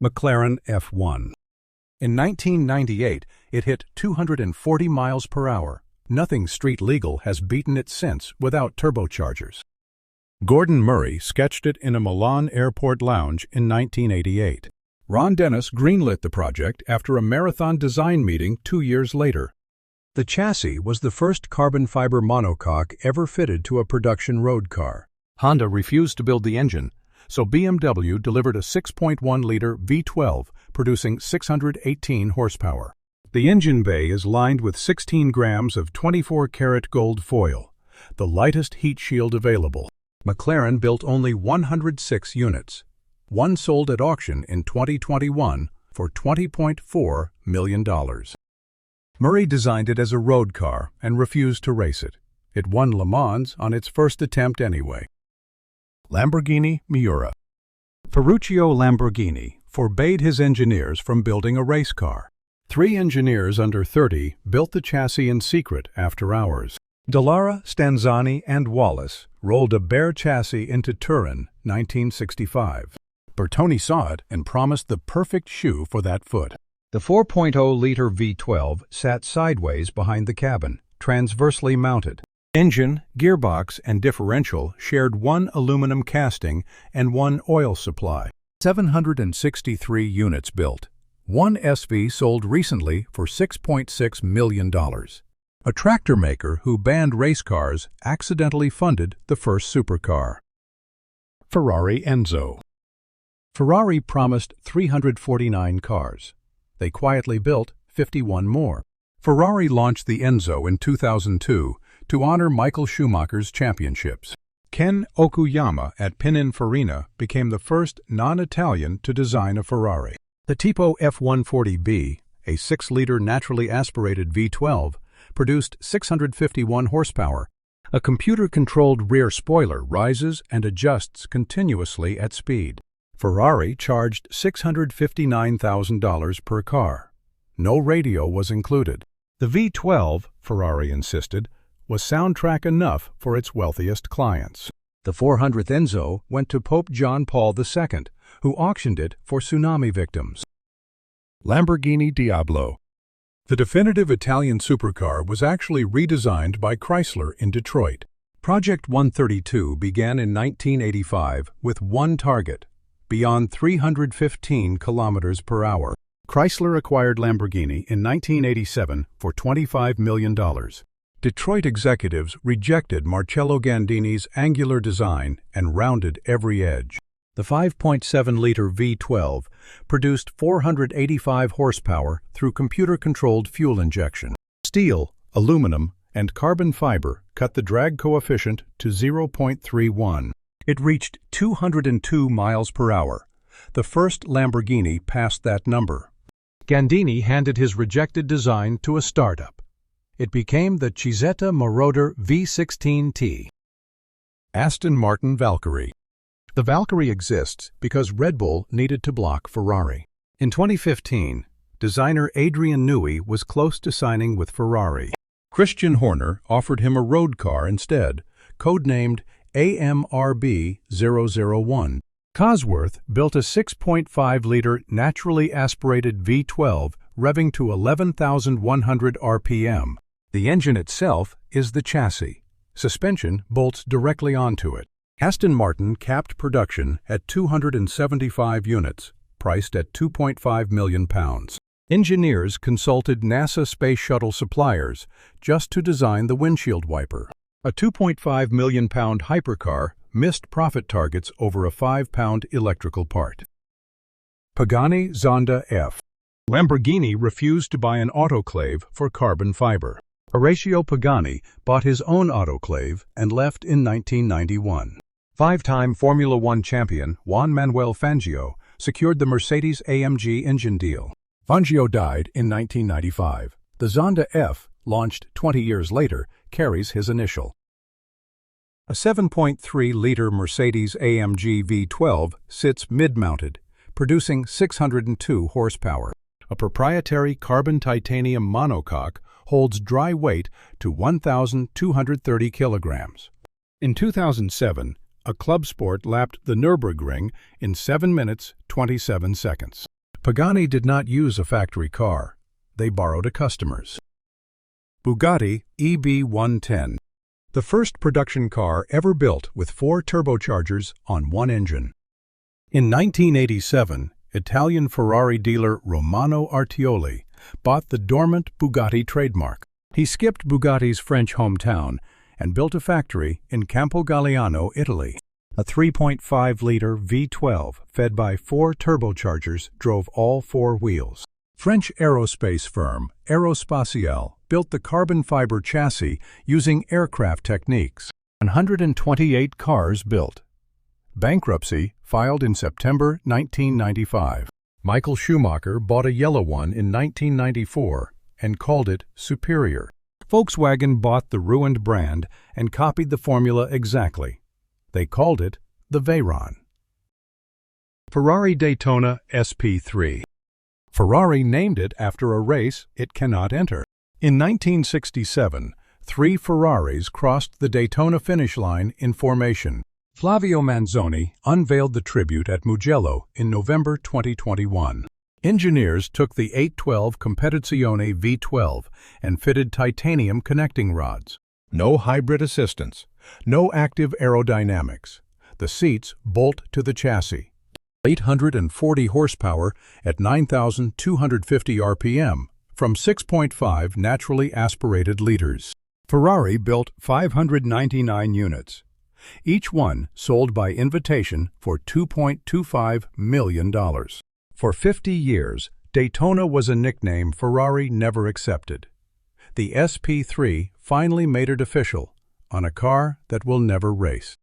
McLaren F1. In 1998, it hit 240 miles per hour. Nothing street legal has beaten it since without turbochargers. Gordon Murray sketched it in a Milan airport lounge in 1988. Ron Dennis greenlit the project after a marathon design meeting 2 years later. The chassis was the first carbon fiber monocoque ever fitted to a production road car. Honda refused to build the engine, so BMW delivered a 6.1-liter V12 producing 618 horsepower. The engine bay is lined with 16 grams of 24-karat gold foil, the lightest heat shield available. McLaren built only 106 units. One sold at auction in 2021 for $20.4 million. Murray designed it as a road car and refused to race it. It won Le Mans on its first attempt anyway. Lamborghini Miura. Ferruccio Lamborghini forbade his engineers from building a race car. 3 engineers under 30 built the chassis in secret after hours. Dallara, Stanzani, and Wallace rolled a bare chassis into Turin, 1965. Bertoni saw it and promised the perfect shoe for that foot. The 4.0-liter V12 sat sideways behind the cabin, transversely mounted. Engine, gearbox, and differential shared one aluminum casting and one oil supply. 763 units built. One SV sold recently for $6.6 million. A tractor maker who banned race cars accidentally funded the first supercar. Ferrari Enzo. Ferrari promised 349 cars. They quietly built 51 more. Ferrari launched the Enzo in 2002 to honor Michael Schumacher's championships. Ken Okuyama at Pininfarina became the first non-Italian to design a Ferrari. The Tipo F140B, a 6-liter naturally aspirated V12, produced 651 horsepower. A computer-controlled rear spoiler rises and adjusts continuously at speed. Ferrari charged $659,000 per car. No radio was included. The V12, Ferrari insisted, was soundtrack enough for its wealthiest clients. The 400th Enzo went to Pope John Paul II, who auctioned it for tsunami victims. Lamborghini Diablo. The definitive Italian supercar was actually redesigned by Chrysler in Detroit. Project 132 began in 1985 with one target: beyond 315 kilometers per hour. Chrysler acquired Lamborghini in 1987 for $25 million. Detroit executives rejected Marcello Gandini's angular design and rounded every edge. The 5.7-liter V12 produced 485 horsepower through computer-controlled fuel injection. Steel, aluminum, and carbon fiber cut the drag coefficient to 0.31. It reached 202 miles per hour. The first Lamborghini passed that number. Gandini handed his rejected design to a startup. It became the Chisetta Marauder V16T. Aston Martin Valkyrie. The Valkyrie exists because Red Bull needed to block Ferrari. In 2015, designer Adrian Newey was close to signing with Ferrari. Christian Horner offered him a road car instead, codenamed AMRB-001. Cosworth built a 6.5-liter naturally aspirated V12 revving to 11,100 RPM. The engine itself is the chassis. Suspension bolts directly onto it. Aston Martin capped production at 275 units, priced at £2.5 million. Engineers consulted NASA space shuttle suppliers just to design the windshield wiper. A £2.5 million hypercar missed profit targets over a 5-pound electrical part. Pagani Zonda F. Lamborghini refused to buy an autoclave for carbon fiber. Horacio Pagani bought his own autoclave and left in 1991. 5-time Formula One champion Juan Manuel Fangio secured the Mercedes-AMG engine deal. Fangio died in 1995. The Zonda F, launched 20 years later, carries his initial. A 7.3-liter Mercedes-AMG V12 sits mid-mounted, producing 602 horsepower. A proprietary carbon titanium monocoque holds dry weight to 1,230 kilograms. In 2007, A club sport lapped the Nürburgring in 7 minutes, 27 seconds. Pagani did not use a factory car. They borrowed a customer's. Bugatti EB110. The first production car ever built with 4 turbochargers on one engine. In 1987, Italian Ferrari dealer Romano Artioli bought the dormant Bugatti trademark. He skipped Bugatti's French hometown and built a factory in Campo Galliano, Italy. A 3.5-liter V12 fed by 4 turbochargers drove all 4 wheels. French aerospace firm Aerospatiale built the carbon fiber chassis using aircraft techniques. 128 cars built. Bankruptcy filed in September 1995. Michael Schumacher bought a yellow one in 1994 and called it Superior. Volkswagen bought the ruined brand and copied the formula exactly. They called it the Veyron. Ferrari Daytona SP3. Ferrari named it after a race it cannot enter. In 1967, 3 Ferraris crossed the Daytona finish line in formation. Flavio Manzoni unveiled the tribute at Mugello in November 2021. Engineers took the 812 Competizione V12 and fitted titanium connecting rods. No hybrid assistance, no active aerodynamics. The seats bolt to the chassis. 840 horsepower at 9,250 RPM from 6.5 naturally aspirated liters. Ferrari built 599 units. Each one sold by invitation for $2.25 million. For 50 years, Daytona was a nickname Ferrari never accepted. The SP3 finally made it official on a car that will never race.